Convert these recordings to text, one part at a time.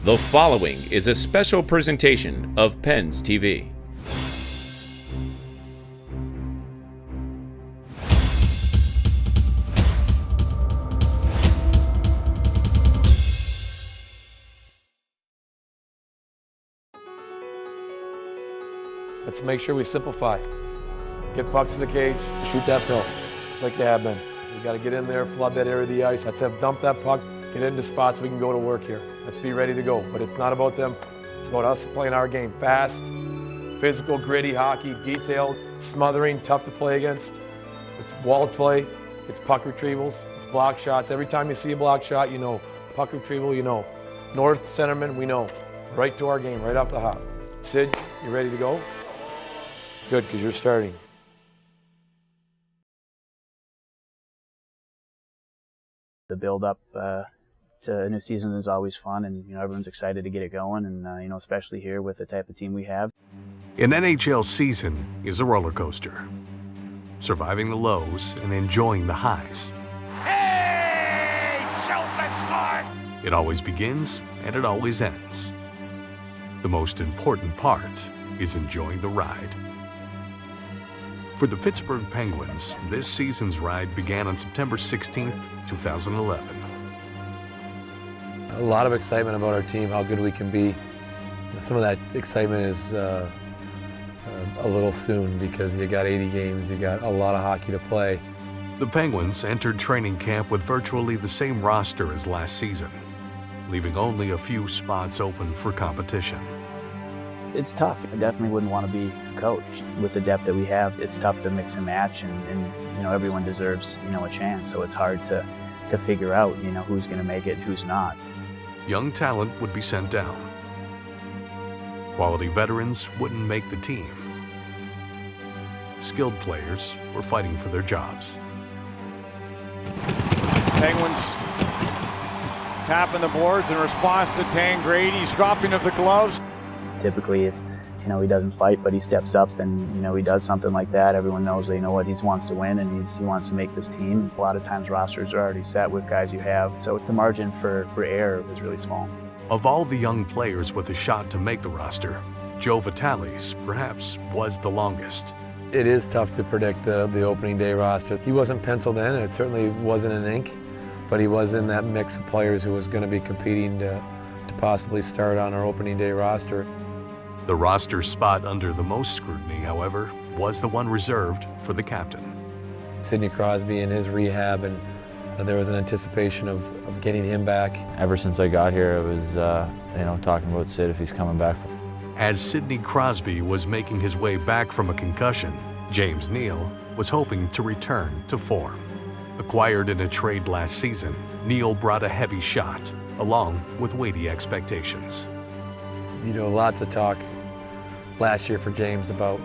The following is a special presentation of Pens TV. Let's make sure we simplify. Get pucks to the cage, shoot that film, like they have been. We got to get in there, flood that area of the ice. Let's have dump that puck, get into spots we can go to work here. Let's be ready to go. But it's not about them. It's about us playing our game. Fast, physical, gritty hockey, detailed, smothering, tough to play against. It's wall play, it's puck retrievals, it's block shots. Every time you see a block shot, you know. Puck retrieval, you know. North centerman, we know. Right to our game, right off the hop. Sid, you ready to go? Good, because you're starting. The build-up to a new season is always fun, and everyone's excited to get it going, and especially here with the type of team we have. An NHL season is a roller coaster, surviving the lows and enjoying the highs. Hey, Shelton scored! It always begins and it always ends. The most important part is enjoying the ride. For the Pittsburgh Penguins, this season's ride began on September 16th, 2011. A lot of excitement about our team, how good we can be. Some of that excitement is a little soon because you got 80 games, you got a lot of hockey to play. The Penguins entered training camp with virtually the same roster as last season, leaving only a few spots open for competition. It's tough. I definitely wouldn't want to be a coach. With the depth that we have, it's tough to mix and match, and everyone deserves a chance. So it's hard to figure out who's going to make it, who's not. Young talent would be sent down. Quality veterans wouldn't make the team. Skilled players were fighting for their jobs. Penguins tapping the boards in response to Tangrady's dropping of the gloves. Typically, if he doesn't fight, but he steps up and he does something like that, everyone knows what he wants to win, and he wants to make this team. A lot of times rosters are already set with guys you have, so the margin for error is really small. Of all the young players with a shot to make the roster, Joe Vitale's perhaps was the longest. It is tough to predict the opening day roster. He wasn't penciled in, and it certainly wasn't in ink, but he was in that mix of players who was going to be competing to possibly start on our opening day roster. The roster spot under the most scrutiny, however, was the one reserved for the captain. Sidney Crosby and his rehab, and there was an anticipation of getting him back. Ever since I got here, it was talking about Sid if he's coming back. As Sidney Crosby was making his way back from a concussion, James Neal was hoping to return to form. Acquired in a trade last season, Neal brought a heavy shot, along with weighty expectations. Lots of talk last year for James about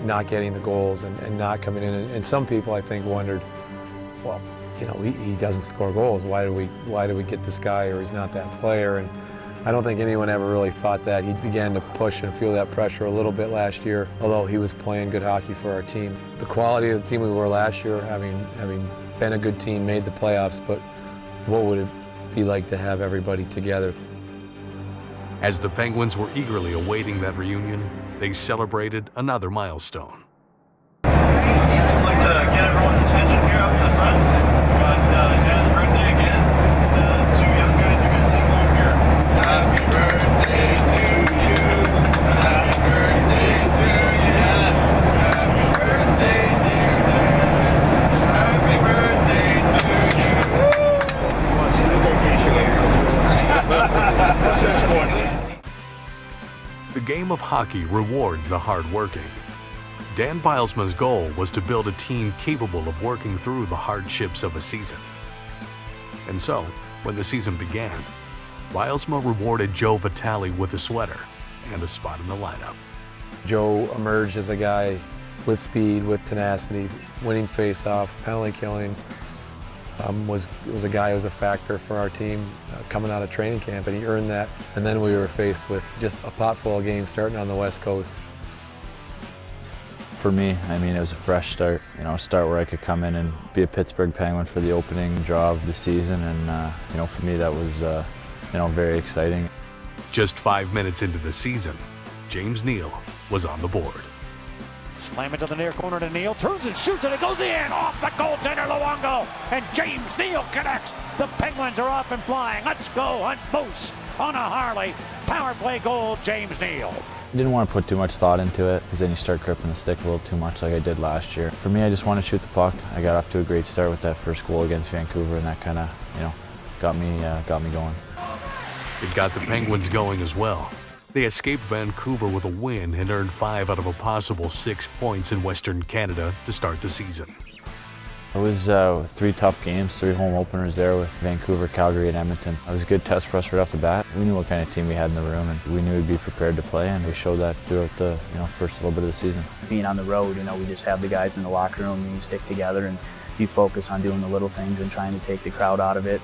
not getting the goals and not coming in. And some people, I think, wondered, well, he doesn't score goals. Why do we get this guy, or he's not that player? And I don't think anyone ever really thought that. He began to push and feel that pressure a little bit last year, although he was playing good hockey for our team. The quality of the team we were last year, having been a good team, made the playoffs, but what would it be like to have everybody together? As the Penguins were eagerly awaiting that reunion, they celebrated another milestone. I'd like to get everyone's attention here up in the front. We've got Dan's birthday again. The two young guys are going to sing along here. Happy birthday to you. Happy birthday to you. Yes. Happy birthday, dear Dan. Happy birthday to you. Well, she's a vacation later. What's this morning? The game of hockey rewards the hardworking. Dan Bylsma's goal was to build a team capable of working through the hardships of a season. And so, when the season began, Bylsma rewarded Joe Vitale with a sweater and a spot in the lineup. Joe emerged as a guy with speed, with tenacity, winning face-offs, penalty killing. Was a guy who was a factor for our team coming out of training camp, and he earned that. And then we were faced with just a pot full of games starting on the West Coast. For me, it was a fresh start. A start where I could come in and be a Pittsburgh Penguin for the opening draw of the season, and for me that was very exciting. Just 5 minutes into the season, James Neal was on the board. Slam into the near corner to Neal, turns and shoots it, it goes in, off the goaltender Luongo, and James Neal connects. The Penguins are off and flying. Let's go hunt Moose on a Harley. Power play goal, James Neal. Didn't want to put too much thought into it because then you start gripping the stick a little too much like I did last year. For me, I just want to shoot the puck. I got off to a great start with that first goal against Vancouver, and that kind of, got me going. It got the Penguins going as well. They escaped Vancouver with a win and earned 5 out of a possible 6 points in Western Canada to start the season. It was 3 tough games, 3 home openers there with Vancouver, Calgary, and Edmonton. It was a good test for us right off the bat. We knew what kind of team we had in the room, and we knew we'd be prepared to play, and we showed that throughout the first little bit of the season. Being on the road, we just have the guys in the locker room and you stick together and you focus on doing the little things and trying to take the crowd out of it.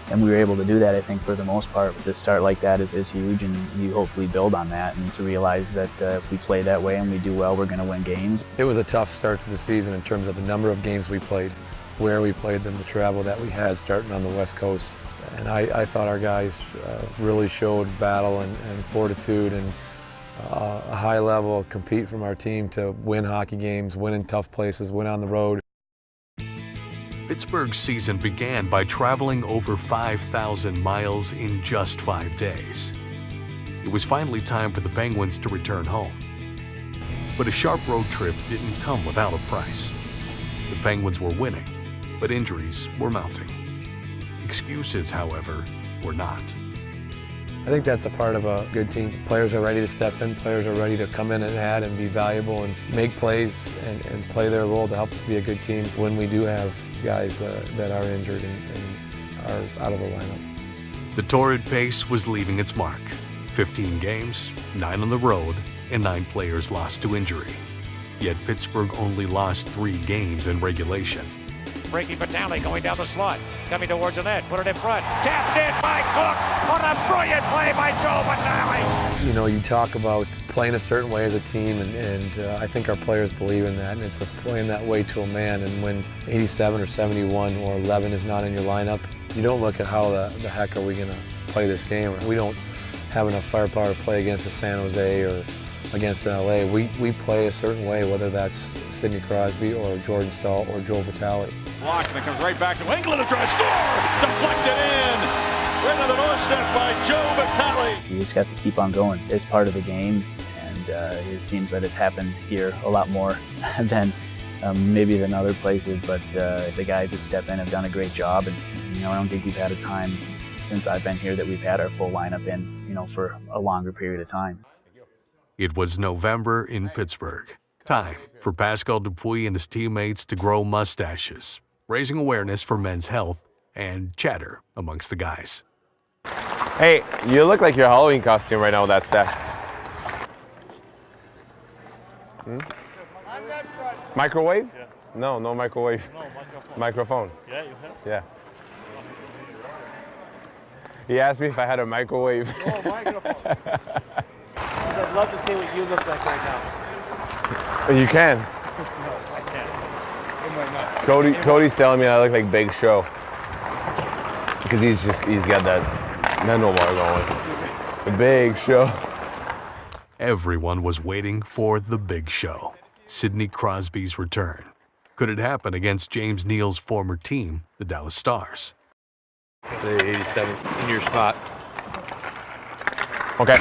And we were able to do that, I think, for the most part. To start like that is huge, and you hopefully build on that, and to realize that if we play that way and we do well, we're going to win games. It was a tough start to the season in terms of the number of games we played, where we played them, the travel that we had starting on the West Coast. And I thought our guys really showed battle and fortitude and a high level of compete from our team to win hockey games, win in tough places, win on the road. Pittsburgh's season began by traveling over 5,000 miles in just 5 days. It was finally time for the Penguins to return home. But a sharp road trip didn't come without a price. The Penguins were winning, but injuries were mounting. Excuses, however, were not. I think that's a part of a good team. Players are ready to step in, players are ready to come in and add and be valuable and make plays and play their role to help us be a good team when we do have guys that are injured and are out of the lineup. The torrid pace was leaving its mark. 15 games, 9 on the road, and 9 players lost to injury. Yet Pittsburgh only lost 3 games in regulation. Breaking Vitale going down the slot, coming towards the net, put it in front, tapped in by Cook. What a brilliant play by Joe Vitale! You talk about playing a certain way as a team, and I think our players believe in that, and it's playing that way to a man. And when 87 or 71 or 11 is not in your lineup, you don't look at how the heck are we going to play this game. We don't have enough firepower to play against a San Jose or against LA. We play a certain way, whether that's Sidney Crosby or Jordan Staal or Joe Vitale. Block, and it comes right back to England to try to score! Deflected in! Right to the doorstep by Joe Vitale. You just got to keep on going. It's part of the game, and it seems that it's happened here a lot more than maybe than other places, but the guys that step in have done a great job, and I don't think we've had a time since I've been here that we've had our full lineup in, for a longer period of time. It was November in Pittsburgh. Time for Pascal Dupuis and his teammates to grow mustaches, raising awareness for men's health and chatter amongst the guys. Hey, you look like your Halloween costume right now with that stash. Microwave? Yeah. No microwave. No, microphone. Microphone. Yeah, you have? Yeah. He asked me if I had a microwave. Oh, microphone. I'd love to see what you look like right now. You can. No, I can't. It might not. Cody's telling me I look like Big Show. Because he's got that mental bar going. The Big Show. Everyone was waiting for the big show, Sidney Crosby's return. Could it happen against James Neal's former team, the Dallas Stars? The 87's in your spot. Okay.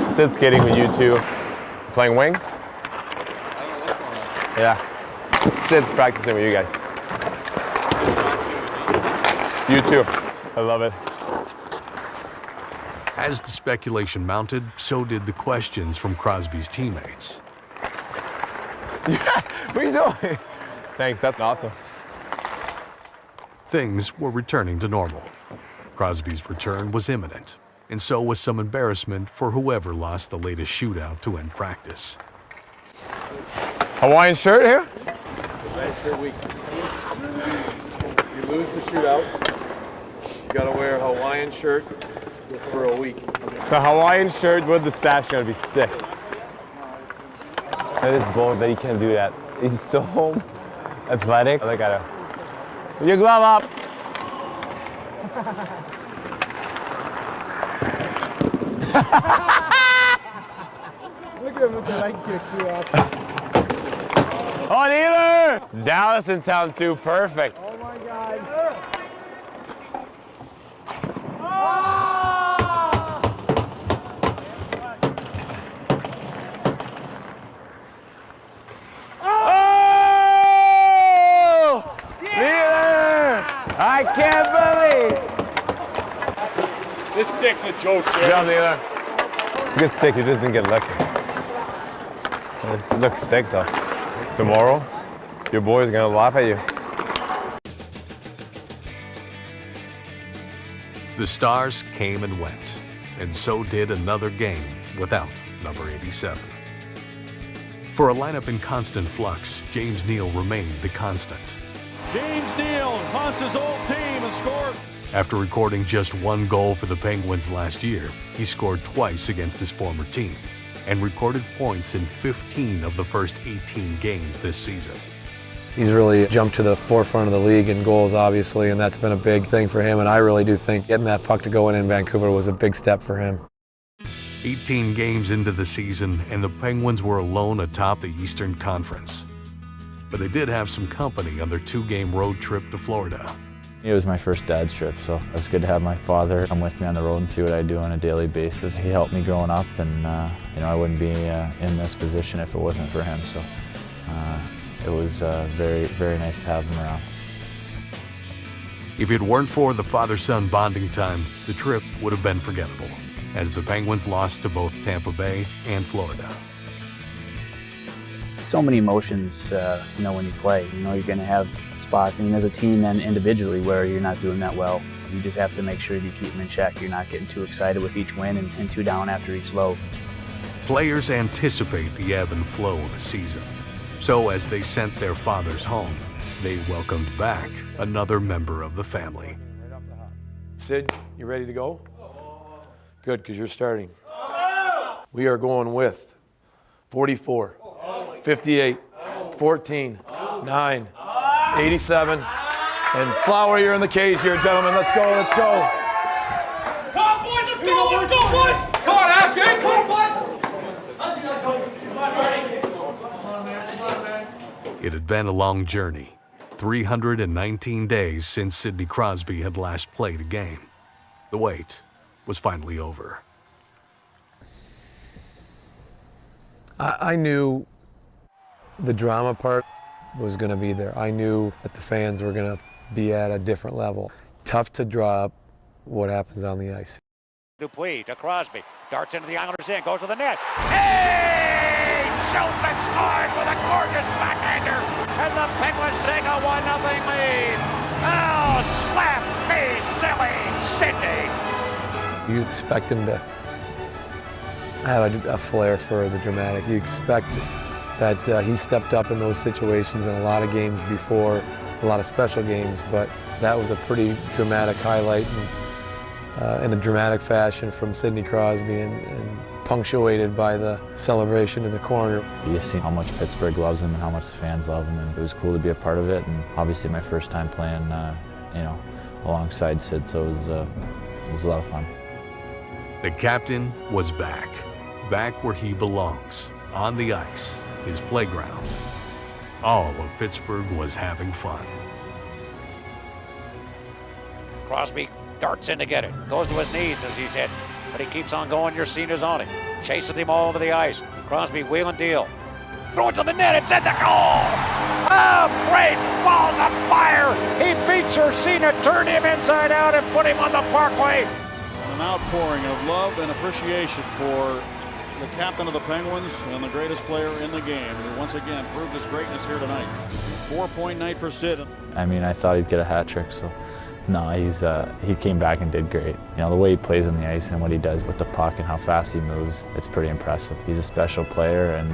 Sid's skating with you two. Playing wing? Yeah. Sid's practicing with you guys. You too. I love it. As the speculation mounted, so did the questions from Crosby's teammates. Yeah, what are you doing? Thanks, that's awesome. Things were returning to normal. Crosby's return was imminent, and so was some embarrassment for whoever lost the latest shootout to end practice. Hawaiian shirt here? Hawaiian shirt week. You lose the shootout, you gotta wear a Hawaiian shirt for a week. The Hawaiian shirt with the stash is gonna be sick. That is bold that he can't do that. He's so athletic. I gotta. Your glove up. Look at him with the leg kick, too. Oh, neither! Dallas in town too, perfect. Oh my God. Oh! Neither! I can't believe! This stick's a joke, Good job, Neither. It's a good stick, you just didn't get lucky. It looks sick though. Tomorrow, your boys are gonna laugh at you. The Stars came and went, and so did another game without number 87. For a lineup in constant flux, James Neal remained the constant. James Neal haunts his old team and scores. After recording just 1 goal for the Penguins last year, he scored twice against his former team and recorded points in 15 of the first 18 games this season. He's really jumped to the forefront of the league in goals, obviously, and that's been a big thing for him, and I really do think getting that puck to go in Vancouver was a big step for him. 18 games into the season, and the Penguins were alone atop the Eastern Conference. But they did have some company on their 2-game road trip to Florida. It was my first dad's trip, so it was good to have my father come with me on the road and see what I do on a daily basis. He helped me growing up, and I wouldn't be in this position if it wasn't for him. So it was very, very nice to have him around. If it weren't for the father-son bonding time, the trip would have been forgettable, as the Penguins lost to both Tampa Bay and Florida. So many emotions, when you play. You're going to have spots, as a team and individually, where you're not doing that well. You just have to make sure that you keep them in check. You're not getting too excited with each win and too down after each low. Players anticipate the ebb and flow of a season. So as they sent their fathers home, they welcomed back another member of the family. Sid, you ready to go? Good, because you're starting. We are going with 44, 58, 14, 9, 87, and Flower, you're in the cage here, gentlemen. Let's go, let's go. Come on, boys, let's go, boys! Come on, Ashley, come on, boys! It had been a long journey, 319 days since Sidney Crosby had last played a game. The wait was finally over. I knew the drama part was going to be there. I knew that the fans were going to be at a different level. Tough to draw up what happens on the ice. Dupuis to Crosby, darts into the Islanders' end, goes to the net. Hey! Shoots and scores with a gorgeous backhander, and the Penguins take a 1-0 lead. Oh, slap me, silly Sidney! You expect him to have a flair for the dramatic. You expect that he stepped up in those situations in a lot of games before, a lot of special games, but that was a pretty dramatic highlight and in a dramatic fashion from Sidney Crosby and punctuated by the celebration in the corner. You just see how much Pittsburgh loves him and how much the fans love him, and it was cool to be a part of it. And obviously my first time playing, alongside Sid, so it was a lot of fun. The captain was back where he belongs, on the ice, his playground. All of Pittsburgh was having fun. Crosby darts in to get it, goes to his knees as he's hit, but he keeps on going. Your senior's on it, chases him all over the ice. Crosby wheel and deal, throw it to the net, it's in the goal! Oh, great balls of fire! He beats your senior, turned him inside out and put him on the parkway. An outpouring of love and appreciation for the captain of the Penguins and the greatest player in the game, who once again proved his greatness here tonight. 4-point night for Sid. I thought he'd get a hat trick, so no, he came back and did great. The way he plays on the ice and what he does with the puck and how fast he moves, it's pretty impressive. He's a special player, and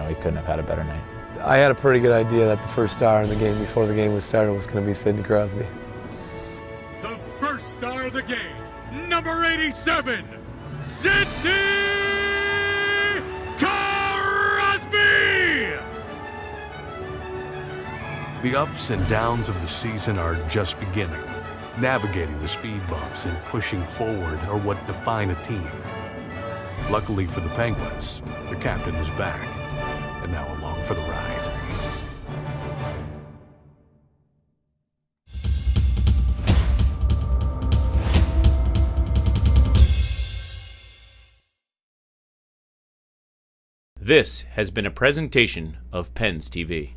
he couldn't have had a better night. I had a pretty good idea that the first star in the game before the game was started was going to be Sidney Crosby. The first star of the game, number 87, Sidney Crosby! The ups and downs of the season are just beginning. Navigating the speed bumps and pushing forward are what define a team. Luckily for the Penguins, the captain is back, and now along for the ride. This has been a presentation of Pens TV.